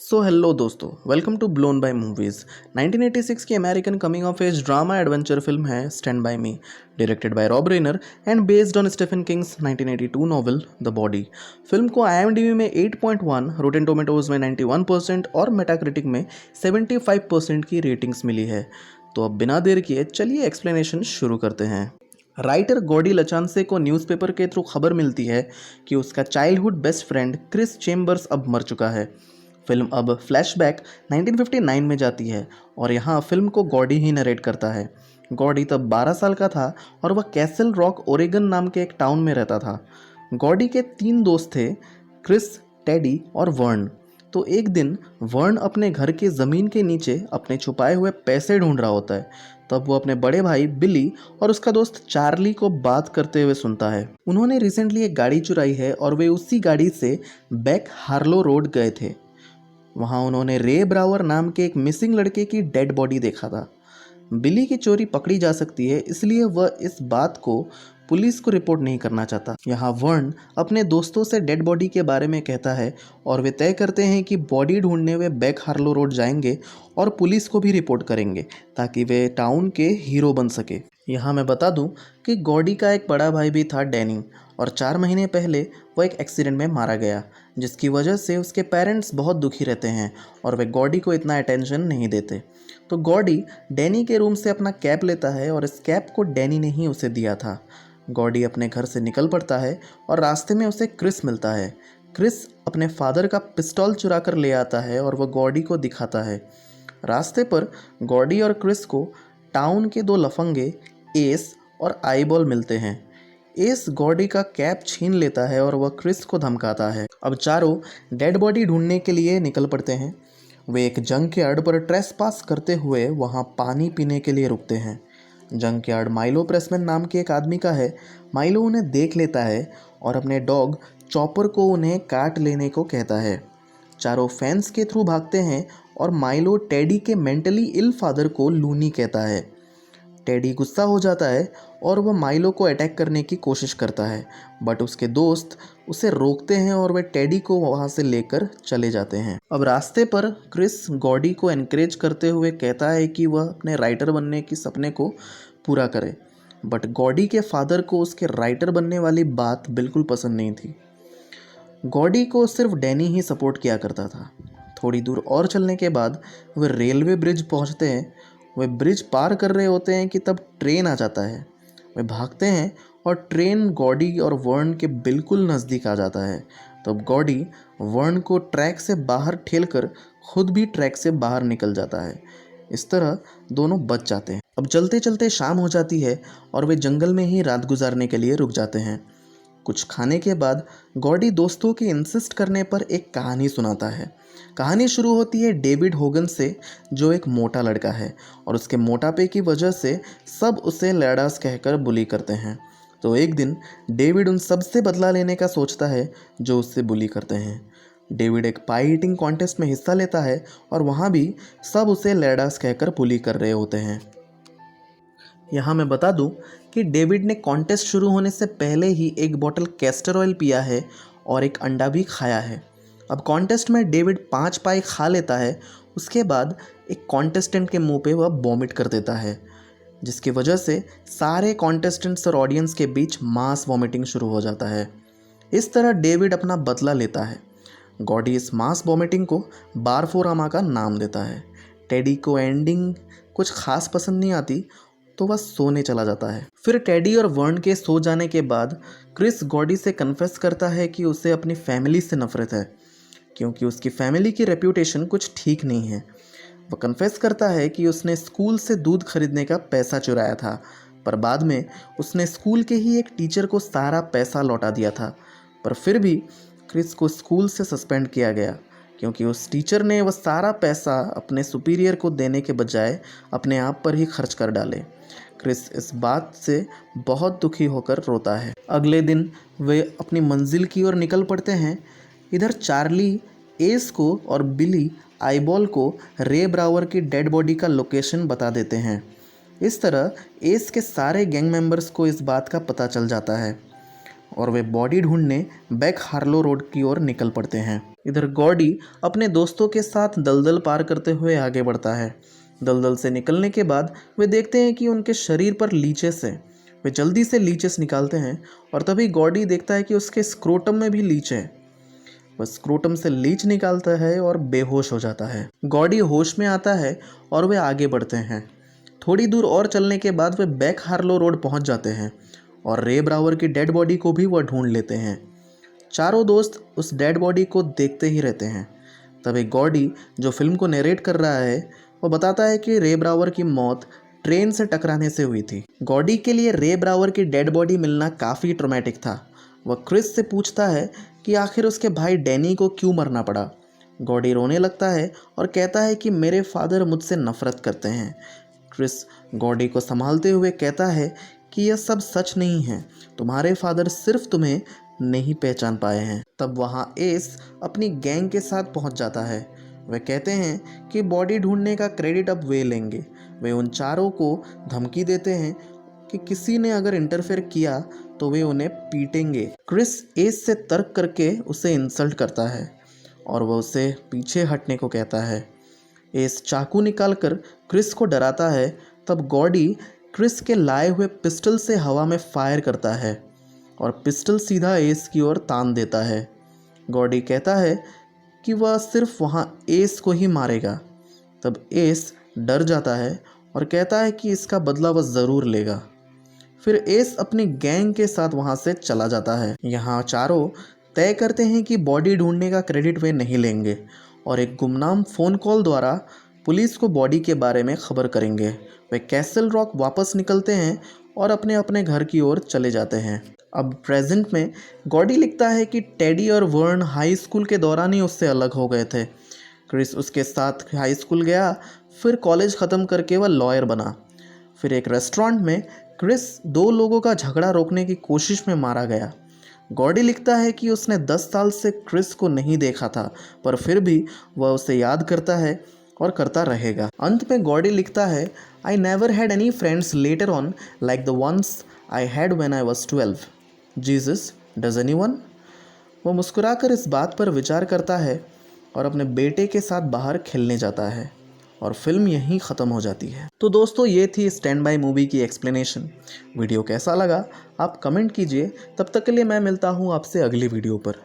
सो hello दोस्तों, welcome to Blown By Movies. 1986 की American coming of age drama adventure film है Stand By Me, directed by Rob Reiner and based on Stephen King's 1982 novel The Body. Film को IMDb में 8.1, rotten tomatoes में 91% और Metacritic में 75% की ratings मिली है। तो अब बिना देर किए चलिए एक्सप्लेनेशन शुरू करते हैं। राइटर गॉडी लचांसे को न्यूज़पेपर के थ्रू खबर मिलती है कि उसका childhood best friend Chris Chambers अब मर चुका है। फिल्म अब फ्लैशबैक 1959 में जाती है और यहाँ फिल्म को गॉडी ही नरेट करता है। गॉडी तब 12 साल का था और वह कैसल रॉक ओरेगन नाम के एक टाउन में रहता था। गॉडी के 3 दोस्त थे, क्रिस, टेडी और वर्न। तो एक दिन वर्न अपने घर के ज़मीन के नीचे अपने छुपाए हुए पैसे ढूंढ रहा होता है। तब वो अपने बड़े भाई बिली और उसका दोस्त चार्ली को बात करते हुए सुनता है। उन्होंने रिसेंटली एक गाड़ी चुराई है और वे उसी गाड़ी से बैक हार्लो रोड गए थे। वहाँ उन्होंने रे ब्रावर नाम के एक मिसिंग लड़के की डेड बॉडी देखा था। बिली की चोरी पकड़ी जा सकती है, इसलिए वह इस बात को पुलिस को रिपोर्ट नहीं करना चाहता। यहाँ वर्न अपने दोस्तों से डेड बॉडी के बारे में कहता है और वे तय करते हैं कि बॉडी ढूंढने वे बैक हार्लो रोड जाएंगे और पुलिस को भी रिपोर्ट करेंगे ताकि वे टाउन के हीरो बन सके। यहाँ मैं बता दूं कि गॉडी का एक बड़ा भाई भी था, डैनी, और 4 महीने पहले वो एक एक्सीडेंट में मारा गया, जिसकी वजह से उसके पेरेंट्स बहुत दुखी रहते हैं और वे गॉडी को इतना अटेंशन नहीं देते। तो गॉडी डैनी के रूम से अपना कैप लेता है और इस कैप को डैनी ने ही उसे दिया था। गॉडी अपने घर से निकल पड़ता है और रास्ते में उसे क्रिस मिलता है। क्रिस अपने फादर का पिस्तौल चुरा कर ले आता है और वह गॉडी को दिखाता है। रास्ते पर गॉडी और क्रिस को टाउन के 2 लफंगे एस और आईबॉल मिलते हैं। एस गॉडी का कैप छीन लेता है और वह क्रिस को धमकाता है। अब चारों डेड बॉडी ढूंढने के लिए निकल पड़ते हैं। वे एक जंकयार्ड पर ट्रेसपास करते हुए वहां पानी पीने के लिए रुकते हैं। जंकयार्ड माइलो प्रेसमैन नाम के एक आदमी का है। माइलो उन्हें देख लेता है और अपने डॉग चॉपर को उन्हें काट लेने को कहता है। चारों फैंस के थ्रू भागते हैं और माइलो टेडी के मेंटली इल फादर को लूनी कहता है। टेडी गुस्सा हो जाता है और वह माइलो को अटैक करने की कोशिश करता है, बट उसके दोस्त उसे रोकते हैं और वे टेडी को वहां से लेकर चले जाते हैं। अब रास्ते पर क्रिस गॉडी को एनकरेज करते हुए कहता है कि वह अपने राइटर बनने की सपने को पूरा करे, बट गॉडी के फादर को उसके राइटर बनने वाली बात बिल्कुल पसंद नहीं थी। गॉडी को सिर्फ डैनी ही सपोर्ट किया करता था। थोड़ी दूर और चलने के बाद वे रेलवे ब्रिज पहुंचते हैं। वे ब्रिज पार कर रहे होते हैं कि तब ट्रेन आ जाता है। वे भागते हैं और ट्रेन गॉडी और वर्न के बिल्कुल नज़दीक आ जाता है। तब गॉडी वर्न को ट्रैक से बाहर ठेलकर खुद भी ट्रैक से बाहर निकल जाता है। इस तरह दोनों बच जाते हैं। अब चलते चलते शाम हो जाती है और वे जंगल में ही रात गुजारने के लिए रुक जाते हैं। कुछ खाने के बाद गॉडी दोस्तों के इंसिस्ट करने पर एक कहानी सुनाता है। कहानी शुरू होती है डेविड होगन से, जो एक मोटा लड़का है और उसके मोटापे की वजह से सब उसे लैडास कहकर बुली करते हैं। तो एक दिन डेविड उन सब से बदला लेने का सोचता है जो उससे बुली करते हैं। डेविड एक पाई ईटिंग कॉन्टेस्ट में हिस्सा लेता है और वहाँ भी सब उसे लैडास कहकर बुली कर रहे होते हैं। यहाँ मैं बता दूं कि डेविड ने कॉन्टेस्ट शुरू होने से पहले ही एक बोतल कैस्टर ऑयल पिया है और एक अंडा भी खाया है। अब कॉन्टेस्ट में डेविड 5 पाई खा लेता है। उसके बाद एक कॉन्टेस्टेंट के मुंह पे वह वॉमिट कर देता है, जिसकी वजह से सारे कॉन्टेस्टेंट्स और ऑडियंस के बीच मास वॉमिटिंग शुरू हो जाता है। इस तरह डेविड अपना बदला लेता है। गॉडी इस मास वॉमिटिंग को बारफोरामा का नाम देता है। टेडी को एंडिंग कुछ खास पसंद नहीं आती, तो वह सोने चला जाता है। फिर टेडी और वर्न के सो जाने के बाद क्रिस गॉडी से कन्फेस करता है कि उसे अपनी फैमिली से नफरत है, क्योंकि उसकी फैमिली की रेप्यूटेशन कुछ ठीक नहीं है। वह कन्फेस करता है कि उसने स्कूल से दूध खरीदने का पैसा चुराया था, पर बाद में उसने स्कूल के ही एक टीचर को सारा पैसा लौटा दिया था। पर फिर भी क्रिस को स्कूल से सस्पेंड किया गया, क्योंकि उस टीचर ने वह सारा पैसा अपने सुपीरियर को देने के बजाय अपने आप पर ही खर्च कर डाले। क्रिस इस बात से बहुत दुखी होकर रोता है। अगले दिन वे अपनी मंजिल की ओर निकल पड़ते हैं। इधर चार्ली एस को और बिली आईबॉल को रे ब्रावर की डेड बॉडी का लोकेशन बता देते हैं। इस तरह एस के सारे गैंग मेंबर्स को इस बात का पता चल जाता है। और वे बॉडी ढूंढने बैक हार्लो रोड की ओर निकल पड़ते हैं। इधर गॉडी अपने दोस्तों के साथ दलदल पार करते हुए आगे बढ़ता है। दलदल से निकलने के बाद वे देखते हैं कि उनके शरीर पर लीचेस है। वे जल्दी से लीचेस निकालते हैं और तभी गॉडी देखता है कि उसके स्क्रोटम में भी लीच है। वह स्क्रोटम से लीच निकालता है और बेहोश हो जाता है। गॉडी होश में आता है और वे आगे बढ़ते हैं। थोड़ी दूर और चलने के बाद वे बैक हार्लो रोड पहुंच जाते हैं और रे ब्रावर की डेड बॉडी को भी वह ढूंढ लेते हैं। चारों दोस्त उस डेड बॉडी को देखते ही रहते हैं। तभी गॉडी, जो फिल्म को नरेट कर रहा है, वो बताता है कि रे ब्रावर की मौत ट्रेन से टकराने से हुई थी। गॉडी के लिए रे ब्रावर की डेड बॉडी मिलना काफ़ी ट्रॉमेटिक था। वह क्रिस से पूछता है कि आखिर उसके भाई डैनी को क्यों मरना पड़ा। गॉडी रोने लगता है और कहता है कि मेरे फादर मुझसे नफरत करते हैं। क्रिस गॉडी को संभालते हुए कहता है कि यह सब सच नहीं है, तुम्हारे फादर सिर्फ तुम्हें नहीं पहचान पाए हैं। तब वहाँ एस अपनी गैंग के साथ पहुँच जाता है। वे कहते हैं कि बॉडी ढूंढने का क्रेडिट अब वे लेंगे। वे उन चारों को धमकी देते हैं कि किसी ने अगर इंटरफेयर किया तो वे उन्हें पीटेंगे। क्रिस एस से तर्क करके उसे इंसल्ट करता है और वह उसे पीछे हटने को कहता है। एस चाकू निकालकर क्रिस को डराता है। तब गॉडी क्रिस के लाए हुए पिस्टल से हवा में फायर करता है और पिस्टल सीधा एस की ओर तान देता है। गॉडी कहता है कि वह सिर्फ वहाँ एस को ही मारेगा। तब एस डर जाता है और कहता है कि इसका बदला वह ज़रूर लेगा। फिर एस अपनी गैंग के साथ वहाँ से चला जाता है। यहाँ चारों तय करते हैं कि बॉडी ढूंढने का क्रेडिट वे नहीं लेंगे और एक गुमनाम फ़ोन कॉल द्वारा पुलिस को बॉडी के बारे में खबर करेंगे। वे कैसल रॉक वापस निकलते हैं और अपने अपने घर की ओर चले जाते हैं। अब प्रेजेंट में गॉडी लिखता है कि टेडी और वर्न हाई स्कूल के दौरान ही उससे अलग हो गए थे। क्रिस उसके साथ हाई स्कूल गया, फिर कॉलेज ख़त्म करके वह लॉयर बना। फिर एक रेस्टोरेंट में क्रिस 2 लोगों का झगड़ा रोकने की कोशिश में मारा गया। गॉडी लिखता है कि उसने 10 साल से क्रिस को नहीं देखा था, पर फिर भी वह उसे याद करता है और करता रहेगा। अंत में गॉडी लिखता है, I never had any friends later on like the ones I had when I was 12। Jesus, does anyone? वो मुस्कुराकर इस बात पर विचार करता है और अपने बेटे के साथ बाहर खेलने जाता है और फिल्म यहीं ख़त्म हो जाती है। तो दोस्तों, ये थी स्टैंड बाय मूवी की एक्सप्लेनेशन। वीडियो कैसा लगा आप कमेंट कीजिए। तब तक के लिए मैं मिलता हूँ आपसे अगली वीडियो पर।